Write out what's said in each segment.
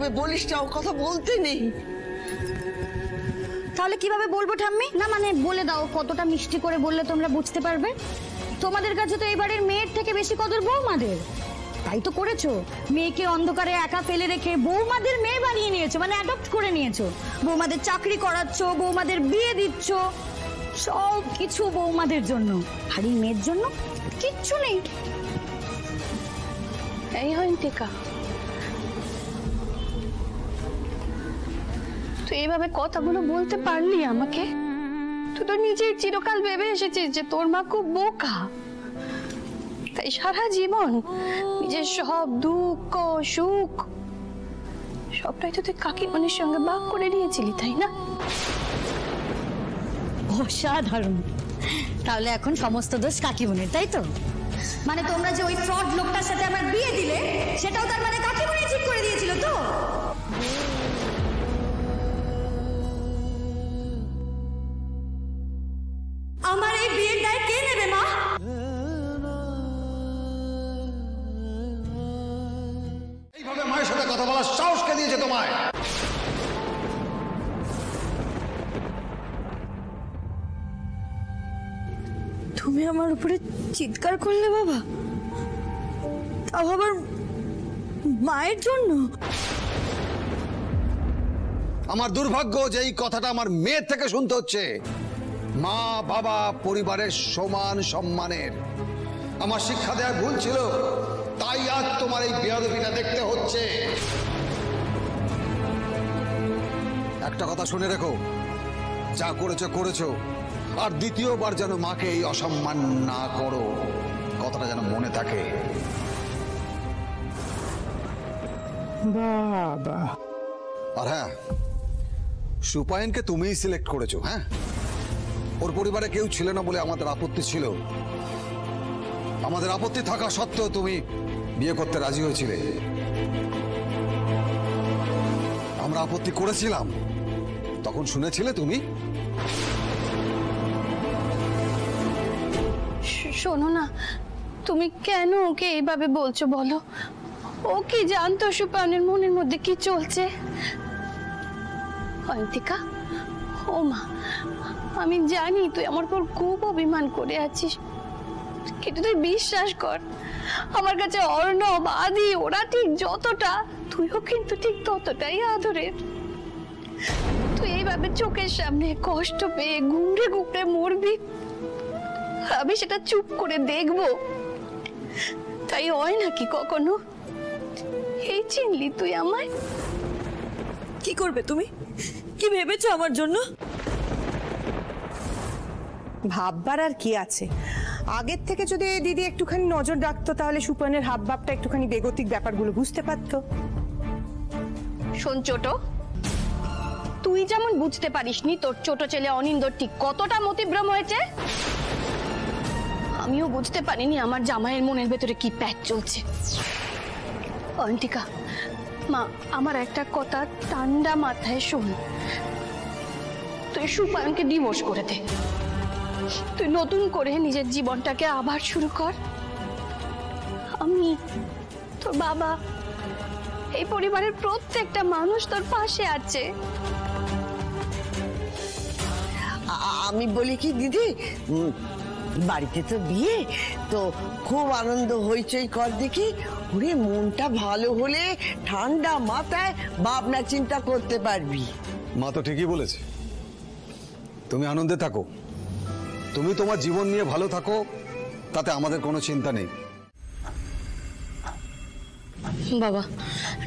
এইভাবে বলিস না, ও কথা বলতে নেই। তাহলে কিভাবে বলবো ঠাম্মি? না মানে বলে দাও কতটা মিষ্টি করে বললে তোমরা বুঝতে পারবে। তোমাদের কাছে তো এবারের মেয়ের থেকে বেশি কদর বৌমাদের, তাই তো করেছো। মেয়েকে অন্ধকারে একা ফেলে রেখে বৌমাদের মেয়ে বানিয়ে নিয়েছো, মানে অ্যাডপ্ট করে নিয়েছো। বৌমাদের চাকরি করাচ্ছো, বৌমাদের বিয়ে দিচ্ছ, সব কিছু বৌমাদের জন্য। আর এই মেয়ের জন্য কিচ্ছু নেই। এই অয়ন্তিকা, তুই এইভাবে কথাগুলো বলতে পারলি আমাকে? তুই তো নিজেই চিরকাল ভেবে এসেছিস যে তোর মা খুব বোকা, তাই সারা জীবন নিজের সব দুঃখ সুখ সবটাই তো তুই কাকিমণির সঙ্গে ভাগ করে নিয়েছিলি, তাই না? অসাধারণ। তাহলে এখন সমস্ত দোষ কাকিমণির, তাই তো? মানে তোমরা যে ওই ফ্রড লোকটার সাথে আমার বিয়ে দিলে, সেটাও তার মানে কাকিমণি ঠিক করে দিয়েছিল তো? আমার এই বিয়ের দায় কে নেবে মা? এইভাবে মায়ের সাথে কথা বলার সাহস কে দিয়েছে তোমায়? তুমি আমার উপরে চিৎকার করলে বাবা, তাও আবার মায়ের জন্য? আমার দুর্ভাগ্য যে এই কথাটা আমার মেয়ের থেকে শুনতে হচ্ছে। মা বাবা পরিবারের সমান সম্মানের। আমার শিক্ষা দেওয়ার ভুল ছিল, তাই আজ তোমার এই বেয়াদবিটা দেখতে হচ্ছে। একটা কথা শুনে রেখো, যা করেছো করেছো, আর দ্বিতীয়বার যেন মাকে এই অসম্মান না করো, কথাটা যেন মনে থাকে। বাবা, আর হ্যাঁ, সুপায়নকে তুমিই সিলেক্ট করেছো। হ্যাঁ, ওর পরিবারে কেউ ছিল না বলে আমাদের আপত্তি ছিল। আমাদের আপত্তি থাকা সত্ত্বেও তুমি বিয়ে করতে রাজি হয়েছিলে। আমরা আপত্তি করেছিলাম, তখন শুনেছিলে তুমি? শোনো না, তুমি কেন ওকে এইভাবে বলছো বলো? ও কি জানতো সুপায়নের মনের মধ্যে কি চলছে? অয়ন্তিকা, ও মা, আমি জানি তুই আমার পর খুব অভিমান করে আছিস, কিন্তু তুই বিশ্বাস কর, আমার কাছে অর্ণব আদি ওরা ঠিক যতটা, তুইও কিন্তু ঠিক ততটাই আদরের। তুই এইভাবে চোখের সামনে কষ্ট পেয়ে ঘুমড়ে ঘুমড়ে মরবি, আমি সেটা চুপ করে দেখবো? তাই হয় নাকি কখনো? এই চিনলি তুই আমায়? কি করবে তুমি? কি ভেবেছো আমার জন্য? ভাববার আর কি আছে? আগের থেকে যদি দিদি একটুখানি নজর রাখতো, তাহলে সুপায়নের হাব ভাবটা একটুখানি বেগতিক ব্যাপারগুলো বুঝতে পারতো। শোন ছোট, তুই যেমন বুঝতে পারিসনি তোর ছোট ছেলে অনিন্দর ঠিক কতটা মতিভ্রম হয়েছে, আমিও বুঝতে পারিনি আমার জামাইয়ের মনের ভেতরে কি প্যাচ চলছে। অয়ন্তিকা মা, আমার একটা কথা ঠান্ডা মাথায় শোন, তুই সুপায়নকে ডিভোর্স করে দে। তুই নতুন করে নিজের জীবনটাকে আবার শুরু কর। আমি, তোর বাবা, এই পরিবারের প্রত্যেকটা মানুষ তোর পাশে আছে। আমি বলি কি দিদি, বাড়িতে তো বিয়ে, তো খুব আনন্দ হইচই কর দেখি। ওরে মনটা ভালো হলে ঠান্ডা মাথায় ভাবনা চিন্তা করতে পারবি। মা তো ঠিকই বলেছে, তুমি আনন্দে থাকো, তুমি তোমার জীবন নিয়ে ভালো থাকো, তাতে আমাদের কোনো চিন্তা নেই। বাবা,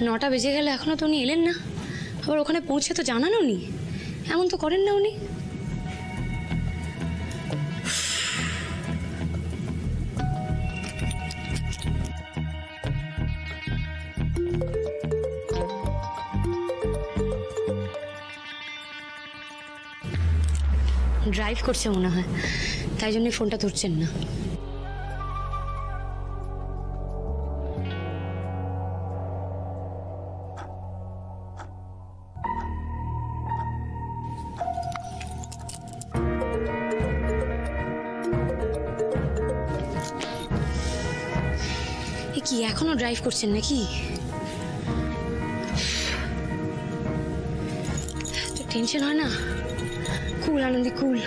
9টা বেজে গেল, এখনো তো উনি এলেন না। আবার ওখানে পৌঁছে তো জানানো নি, এমন তো করেন না উনি। ড্রাইভ করছে মনে হয়, তাই জন্য ফোনটা ধরছেন না। কি এখনো ড্রাইভ করছেন নাকি? টেনশন হয় না? কুল আনন্দি, কুল।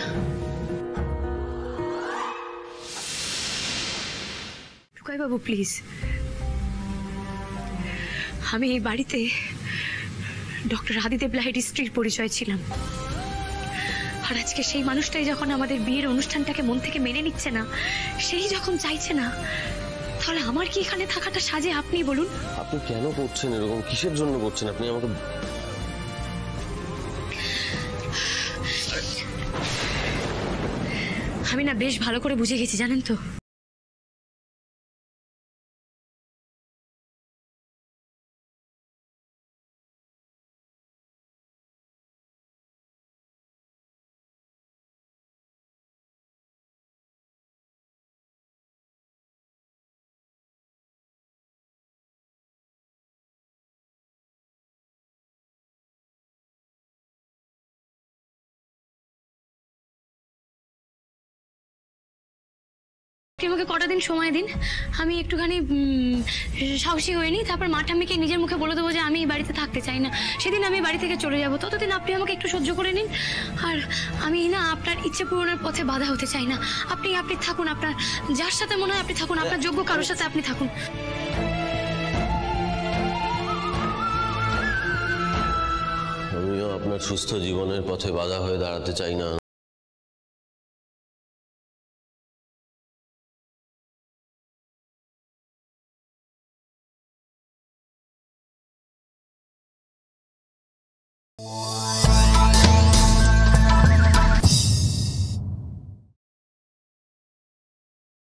টুকাই বাবু প্লিজ, আমি এই বাড়িতে ডক্টর আদিদেব লাহিড়ীর স্ত্রীর পরিচয় ছিলাম, আর আজকে সেই মানুষটাই যখন আমাদের বিয়ের অনুষ্ঠানটাকে মন থেকে মেনে নিচ্ছে না, সেই যখন চাইছে না, তাহলে আমার কি এখানে থাকাটা সাজে? আপনি বলুন। আপনি কেন করছেন এরকম? কিসের জন্য করছেন আপনি? আমাকে আমি না বেশ ভালো করে বুঝে গেছি, জানেন তো। আমাকে কটা দিন সময় দিন, আমি একটুখানি সাহসী হয়ে নিই, তারপর মা ঠাম্মিকে নিজের মুখে বলে দেবো যে আমি এই বাড়িতে থাকতে চাই না, সেদিন আমি বাড়ি থেকে চলে যাব। ততদিন আপনি আমাকে একটু সহ্য করে নিন। আর আমি না আপনার ইচ্ছে পূরণের পথে বাধা হতে চাই না। আপনি থাকুন, আপনার যার সাথে মনে হয় আপনি থাকুন, আপনার যোগ্য কারোর সাথে আপনি থাকুন। আমিও আপনার সুস্থ জীবনের পথে বাধা হয়ে দাঁড়াতে চাই না।